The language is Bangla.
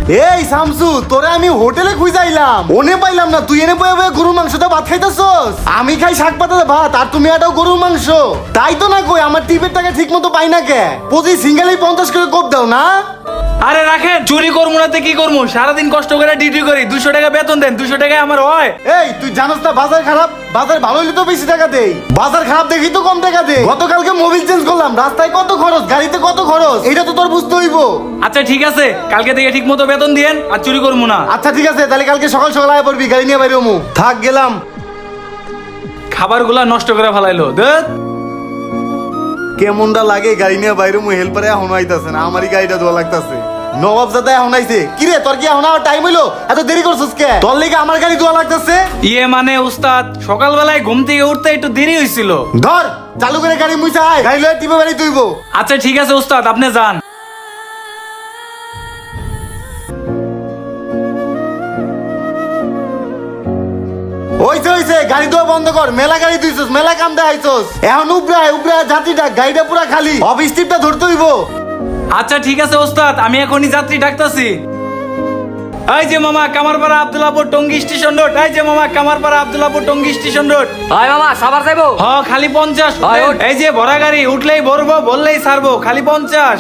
এই শামসু, তোরে আমি হোটেলে খুঁজাইলাম, ওনে পাইলাম না। তুই এনে বয়ে বয়ে গরুর মাংসটা ভাত খাইতেছস। আমি খাই শাক পাতাতে ভাত, আর তুমি এটাও গরুর মাংস। তাই তো না কই, আমার টিপের টাকা ঠিক মতো পাই না কে? প্রতি সিঙ্গেলেই 50 করে কোপ দাও না? আরে রাখেন, চুরি করবো না তো কি করবো? সারাদিন কষ্ট করে ডিউটি করি, 200 টাকা বেতন দেন, 200 টাকায় আমার হয়? এই তুই জানোস না বাজার খারাপ? বাজার ভালো হইলে তো বেশি টাকা দেই, বাজার খারাপ দেখি তো কম টাকা দেই। গতকালকে মোবিল চেঞ্জ করলাম, রাস্তায় কত খরচ, গাড়িতে কত খরচ, এটা তো তোর বুঝতে হইব। আচ্ছা ঠিক আছে, কালকে থেকে ঠিক মতো বেতন দিয়েন, আর চুরি করবো না। আচ্ছা ঠিক আছে, তাহলে কালকে সকাল সকাল আয় পড়বি, গাড়ি নিয়ে বাইরে হমু। থাক গেলাম। খাবারগুলা নষ্ট করে ফেলাইলো দেখ। কেমনটা লাগে গাড়ি নিয়ে বাইরে হমু, হেল্পারে এখন আইতাছে না, আমারই গাড়িটা ধোয়া লাগতাছে। নবাব জাদা এখন আইছে। কিরে তোর কি এখন আর টাইম হইলো? এত দেরি করছিস কে? তোর লেগে আমার গাড়ি ধোয়া লাগতাছে। ইয়ে মানে উস্তাদ, সকালবেলায় ঘুম থেকে উঠতে একটু দেরি হয়েছিল। ধর চালু করে গাড়ি মুইছা আয়, গাড়ি লয়ে টিপে বাড়ি তুইব। আচ্ছা ঠিক আছে উস্তাদ, আপনি যান। হইছে হইছে, গাড়ি ধোয়া বন্ধ কর। মেলা গাড়ি তুইছস, মেলা কাম দেখাইছস। এখন উপরে উপরে যাত্রীটা, গাড়িটা পুরা খালি, অফিস টিপটা ধরতে হইব। আচ্ছা ঠিক আছে ওস্তাদ, আমি এখনই যাত্রী ডাকতাছি। এই যে মামা, কামারপাড়া আব্দুল্লাহপুর টঙ্গী স্টেশন রোড। এই যে মামা, কামারপাড়া আব্দুল্লাহপুর টঙ্গী স্টেশন রোড। হয় মামা, সাবার যাইবো? হ, খালি 50। হয়, ওঠ। এই যে ভরা গাড়ি, উঠলেই ভরবো, বললেই ছাড়বো, খালি 50।